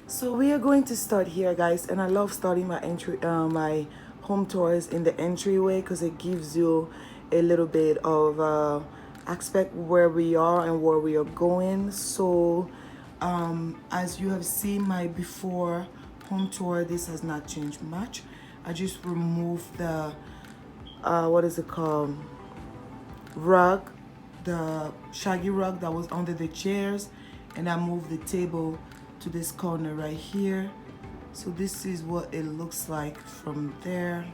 So we are going to start here, guys, and I love starting my home tours in the entryway because it gives you a little bit of aspect where we are and where we are going. So as you have seen my before home tour, this has not changed much. I just removed the what is it called, rug, the shaggy rug that was under the chairs, and I moved the table to this corner right here. So this is what it looks like from there.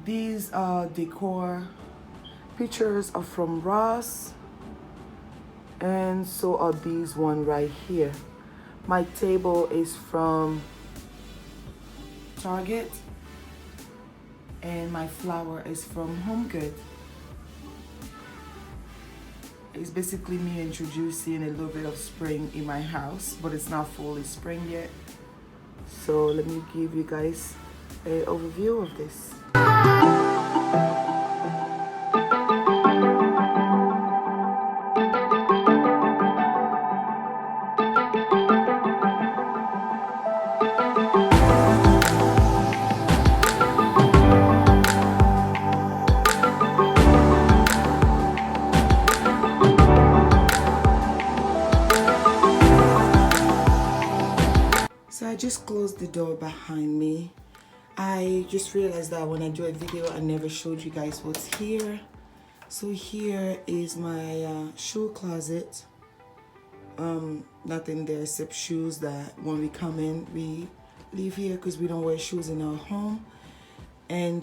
These decor pictures are from Ross, and so are these one right here. My table is from Target, and my flower is from Home Good. It's basically me introducing a little bit of spring in my house, but it's not fully spring yet. So let me give you guys an overview of this. So I just closed the door behind me. I just realized that when I do a video, I never showed you guys what's here. So here is my shoe closet. Nothing there except shoes that when we come in, we leave here because we don't wear shoes in our home. And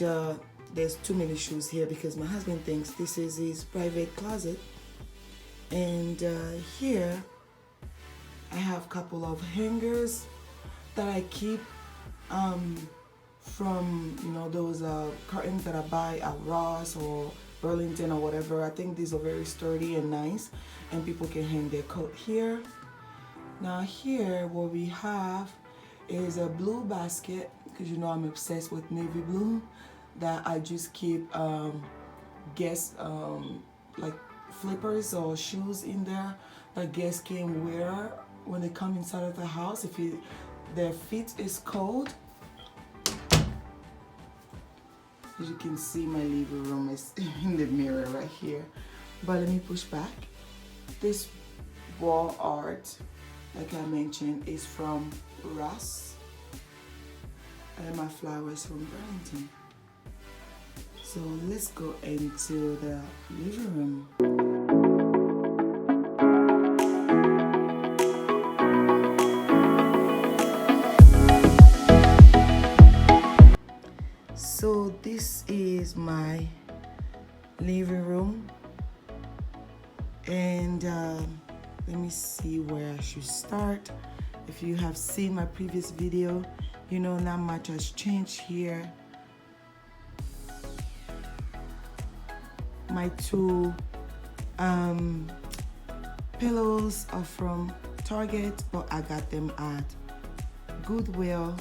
there's too many shoes here because my husband thinks this is his private closet. And here I have a couple of hangers that I keep from, you know, those curtains that I buy at Ross or Burlington or whatever. I think these are very sturdy and nice, and people can hang their coat here. Now here what we have is a blue basket, because you know I'm obsessed with navy blue, that I just keep guest like flippers or shoes in there that guests can wear when they come inside of the house if their feet is cold. As you can see, my living room is in the mirror right here. But let me push back. This wall art, like I mentioned, is from Ross, and my flowers from Burlington. So let's go into the living room. So this is my living room, and let me see where I should start. If you have seen my previous video, you know not much has changed here. My two pillows are from Target, but I got them at Goodwill.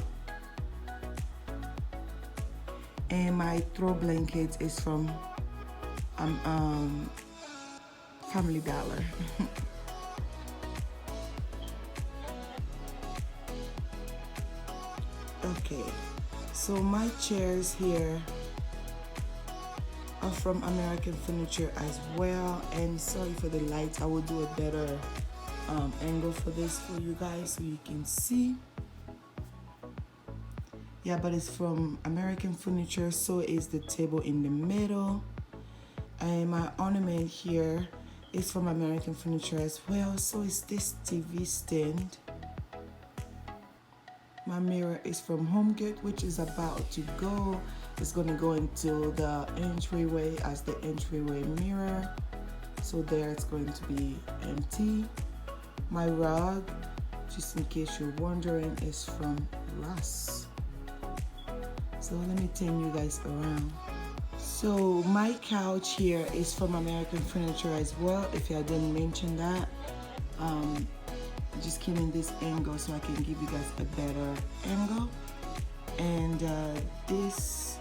And my throw blanket is from Family Dollar. Okay, so my chairs here are from American Furniture as well. And sorry for the lights, I will do a better angle for this for you guys so you can see. Yeah, but it's from American Furniture. So is the table in the middle, and my ornament here is from American Furniture as well. So is this TV stand. My mirror is from Home Good, which is about to go. It's going to go into the entryway as the entryway mirror. So there it's going to be empty. My rug, just in case you're wondering, is from Ross. So let me turn you guys around. So my couch here is from American Furniture as well, if I didn't mention that. Just came in this angle so I can give you guys a better angle. And this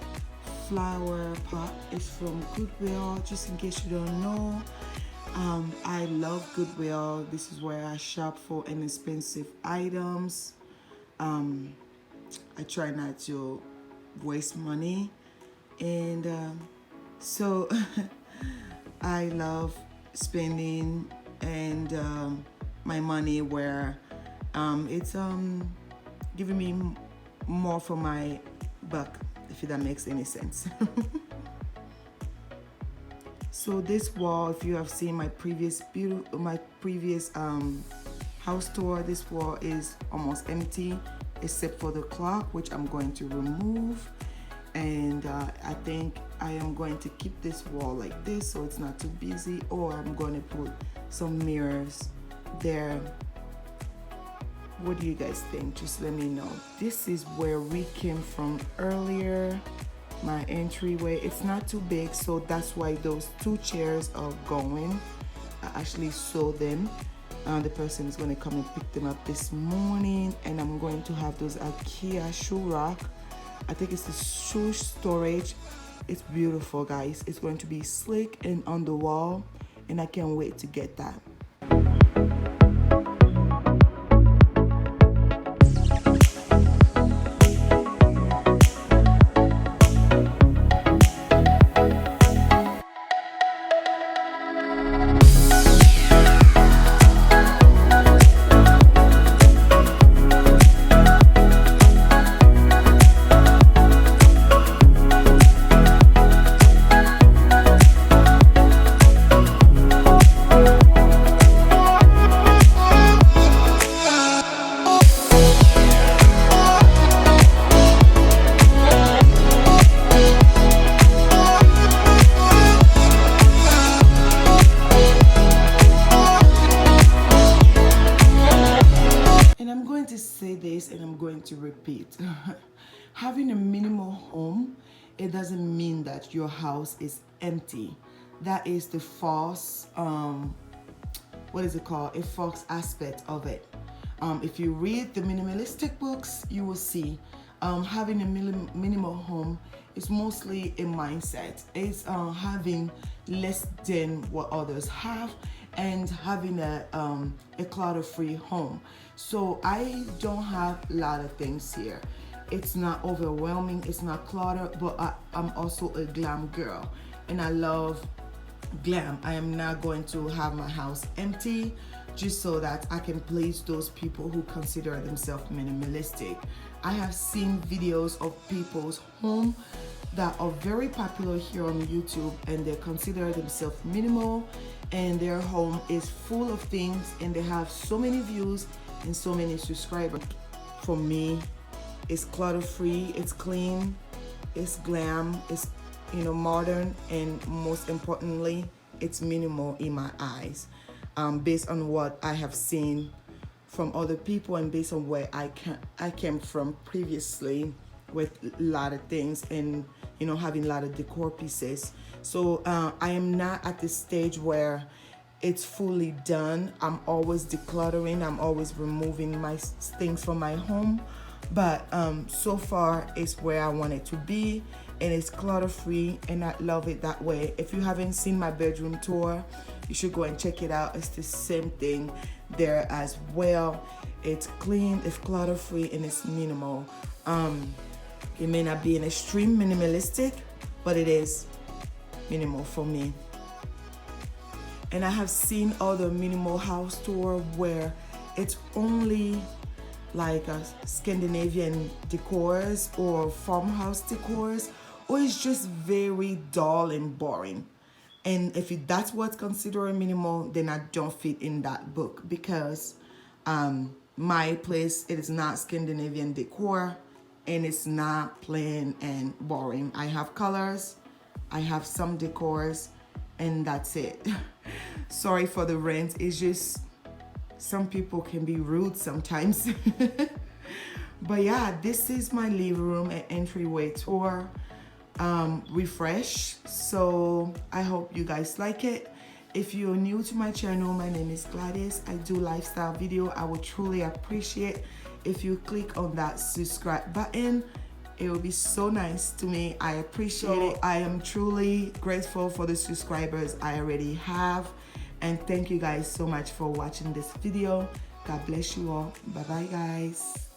flower pot is from Goodwill, just in case you don't know. I love Goodwill. This is where I shop for inexpensive items. I try not to waste money, and so I love spending and my money where it's giving me more for my buck, if that makes any sense. So this wall, if you have seen my previous house tour, this wall is almost empty except for the clock, which I'm going to remove. And I think I am going to keep this wall like this so it's not too busy, or I'm going to put some mirrors there. What do you guys think? Just let me know. This is where we came from earlier, my entryway. It's not too big, so that's why those 2 chairs are going. I actually saw them. The person is going to come and pick them up this morning, and I'm going to have those IKEA shoe rack. I think it's the shoe storage. It's beautiful, guys. It's going to be slick and on the wall, and I can't wait to get that. And I'm going to repeat. Having a minimal home, it doesn't mean that your house is empty. That is the false, what is it called? A false aspect of it. If you read the minimalistic books, you will see having a minimal home is mostly a mindset. It's having less than what others have and having a clutter-free home. So I don't have a lot of things here. It's not overwhelming, it's not clutter, but I'm also a glam girl and I love glam. I am not going to have my house empty just so that I can please those people who consider themselves minimalistic. I have seen videos of people's home that are very popular here on YouTube, and they consider themselves minimal, and their home is full of things, and they have so many views and so many subscribers. For me, it's clutter-free, it's clean, it's glam, it's modern, and most importantly, it's minimal in my eyes. Based on what I have seen from other people and based on where I came from previously with a lot of things and having a lot of decor pieces. So I am not at the stage where it's fully done. I'm always decluttering, I'm always removing my things from my home, but so far it's where I want it to be, and it's clutter-free, and I love it that way. If you haven't seen my bedroom tour, you should go and check it out. It's the same thing there as well. It's clean, it's clutter-free, and it's minimal. It may not be an extreme minimalistic, but it is minimal for me. And I have seen other minimal house tour where it's only like a Scandinavian decors or farmhouse decors, or it's just very dull and boring. And if that's what's considered minimal, then I don't fit in that book, because my place, it is not Scandinavian decor, and it's not plain and boring. I have colors, I have some decors, and that's it. Sorry for the rant. It's just some people can be rude sometimes. But yeah, this is my living room and entryway tour. Refresh. So I hope you guys like it. If you're new to my channel, my name is Gladys. I do lifestyle video. I would truly appreciate if you click on that subscribe button. It will be so nice to me. I appreciate it. I am truly grateful for the subscribers I already have, And thank you guys so much for watching this video. God bless you all. Bye bye, guys.